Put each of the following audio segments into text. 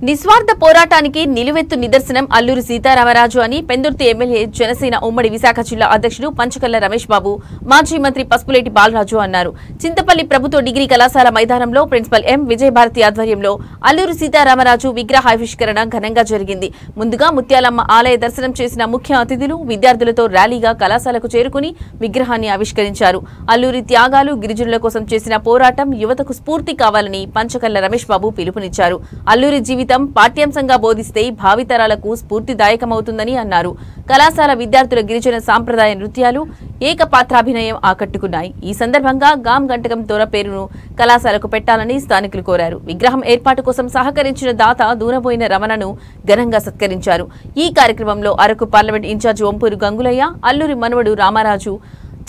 నిస్వార్థ పోరాటానికి నిలువెత్తు నిదర్శనం అల్లూరి సీతారామరాజు అని పెందుర్తి ఎమ్మెల్యే జనసేన ఉమ్మడి విశాఖ జిల్లా అధ్యక్షుడు పంచకల్ల రమేష్ బాబు మాజీ మంత్రి పసుపులేటి బాలరాజు అన్నారు. చింతపల్లి ప్రభుత్వ డిగ్రీ కళాశాల మైదానంలో ప్రిన్సిపల్ ఎం విజయభారతి ఆధ్వర్యంలో అల్లూరి సీతారామరాజు విగ్రహావిష్కరణ ఘనంగా జరిగింది. ముందుగా ముత్యాలమ్మ ఆలయ దర్శనం చేసిన ముఖ్య అతిథులు విద్యార్థులతో ర్యాలీగా కళాశాలకు చేరుకుని విగ్రహాన్ని ఆవిష్కరించారు. అల్లూరి త్యాగాలు గిరిజనుల కోసం చేసిన పోరాటం యువతకు స్ఫూర్తి కావాలని పంచకల్ల రమేష్ బాబు పిలుపునిచ్చారు. అల్లూరి జీవితం పాఠ్యాంశంగా బోధిస్తే భావితరాలకు స్ఫూర్తిదాయకమవుతుందని అన్నారు. కళాశాల విద్యార్థుల గిరిజన సాంప్రదాయ నృత్యాలు ఏకపాత్రాభినయం ఆకట్టుకున్నాయి. ఈ సందర్భంగా గాం గంటకం దొర పేరును కళాశాలకు పెట్టాలని స్థానికులు కోరారు. విగ్రహం ఏర్పాటు కోసం సహకరించిన దాత దూరబోయిన రమణను ఘనంగా సత్కరించారు. ఈ కార్యక్రమంలో అరకు పార్లమెంట్ ఇన్ఛార్జి వంపూరు గంగులయ్య, అల్లూరి మనవడు రామరాజు,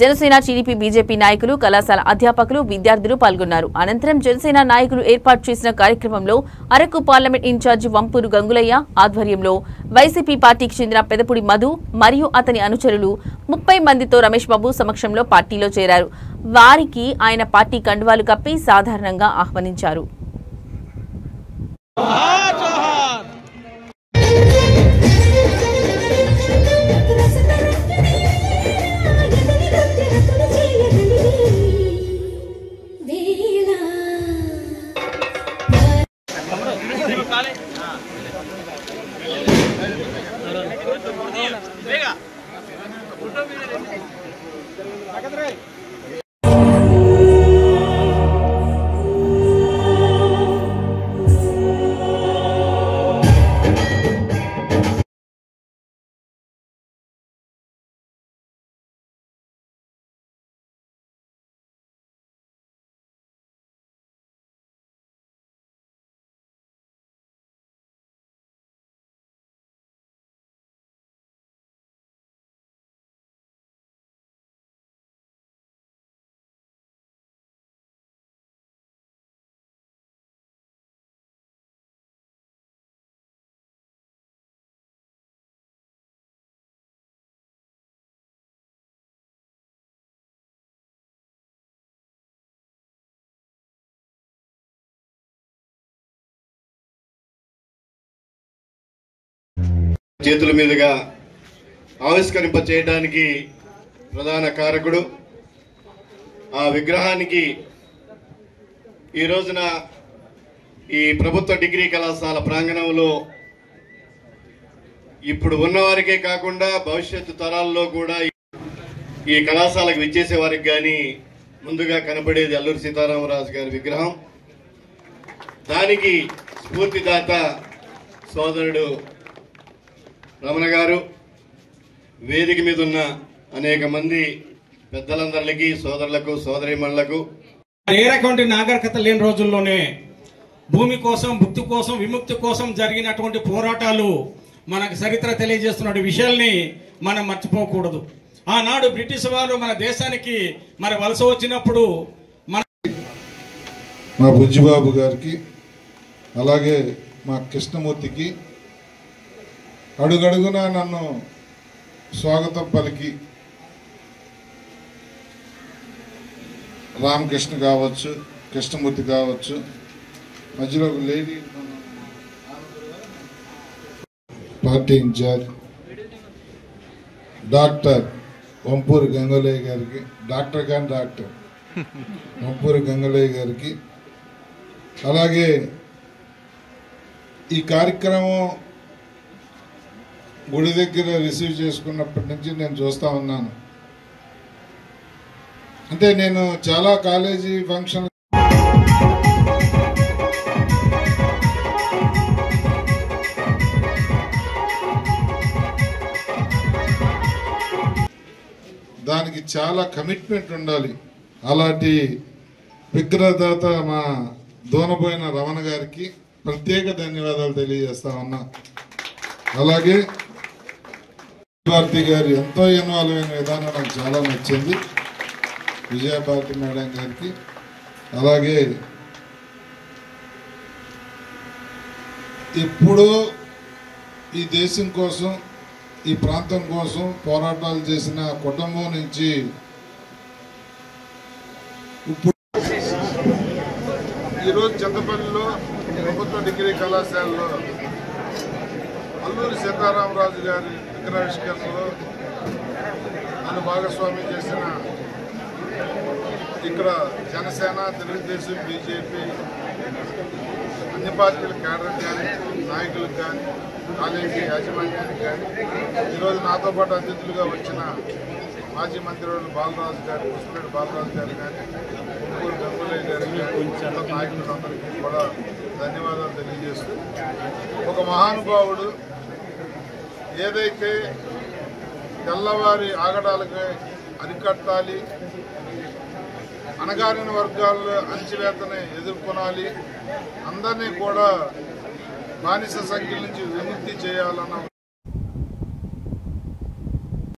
జనసేన, టీడీపీ, బీజేపీ నాయకులు, కళాశాల అధ్యాపకులు, విద్యార్థులు పాల్గొన్నారు. అనంతరం జనసేన నాయకులు ఏర్పాటు చేసిన కార్యక్రమంలో అరకు పార్లమెంట్ ఇన్ఛార్జి వంపూరు గంగులయ్య ఆధ్వర్యంలో వైసీపీ పార్టీకి చెందిన పెదపుడి మధు మరియు అతని అనుచరులు 30 మందితో రమేష్ బాబు సమక్షంలో పార్టీలో చేరారు. వారికి ఆయన పార్టీ కండువాలు కప్పి సాధారణంగా ఆహ్వానించారు. చేతుల మీదుగా ఆవిష్కరింప చేయడానికి ప్రధాన కారకుడు. ఆ విగ్రహానికి ఈ రోజున ఈ ప్రభుత్వ డిగ్రీ కళాశాల ప్రాంగణంలో ఇప్పుడు ఉన్నవారికే కాకుండా భవిష్యత్తు తరాల్లో కూడా ఈ కళాశాలకు విచ్చేసే వారికి కానీ ముందుగా కనబడేది అల్లూరి సీతారామరాజు గారి విగ్రహం. దానికి స్ఫూర్తిదాత సోదరుడు రమణ గారు, వేదిక మీద ఉన్న అనేక మంది పెద్దలందరికీ, సోదరులకు, సోదరీమణులకు ఏ రకమైన నాగరికత లేని రోజుల్లోనే భూమి కోసం, భుక్తి కోసం, విముక్తి కోసం జరిగినటువంటి పోరాటాలు మనకు చరిత్ర తెలియజేస్తున్న విషయాల్ని మనం మర్చిపోకూడదు. ఆనాడు బ్రిటిష్ వారు మన దేశానికి వలస వచ్చినప్పుడు మా బుజ్జిబాబు గారికి, అలాగే మా కృష్ణమూర్తికి అడుగడుగున నన్ను స్వాగతం పలికి రామకృష్ణ కావచ్చు, కృష్ణమూర్తి కావచ్చు, మధ్యలో ఒక lady party in charge doctor Vampuri Gangulayya గారికి, డాక్టర్ వంపూరి గంగులయ్య గారికి, అలాగే ఈ కార్యక్రమం గుడి దగ్గర రిసీవ్ చేసుకున్నప్పటి నుంచి నేను చూస్తూ ఉన్నాను. అంటే నేను చాలా కాలేజీ ఫంక్షన్ దానికి చాలా కమిట్మెంట్ ఉండాలి. అలాంటి విగ్రహదాత మా దూనబోయిన రమణ గారికి ప్రత్యేక ధన్యవాదాలు తెలియజేస్తా ఉన్నా. అలాగే భారతి గారు ఎంతో ఇన్వాల్వ్ అయిన విధానం నాకు చాలా నచ్చింది. విజయభారతి మేడం గారికి, అలాగే ఇప్పుడు ఈ దేశం కోసం, ఈ ప్రాంతం కోసం పోరాటాలు చేసిన కుటుంబం నుంచి ఇప్పుడు ఈరోజు చింతపల్లిలో ప్రభుత్వ డిగ్రీ కళాశాలలో అల్లూరి సీతారామరాజు గారి విగ్రహావిష్కరణలో నన్ను భాగస్వామ్యం చేసిన ఇక్కడ జనసేన, తెలుగుదేశం, బీజేపీ అన్ని పార్టీల క్యాడర్ కానీ, నాయకులకు కానీ, కాలేజీ యాజమాన్యానికి కానీ, ఈరోజు నాతో పాటు అతిథులుగా వచ్చిన మాజీ మంత్రివర్యులు బాలరాజు గారు, పుష్పరెడ్డి బాలరాజు గారు కానీ, ముగ్గురు గంగులయ్య గారు కానీ, నాయకులందరికీ కూడా ధన్యవాదాలు తెలియజేస్తూ, ఒక మహానుభావుడు ఏదైతే తెల్లవారి ఆగడాలకి అరికట్టాలి, అణగారిన వర్గాల్లో అణచివేతని ఎదుర్కొనాలి, అందరినీ కూడా బానిస సంఖ్యల నుంచి విముక్తి చేయాలన్న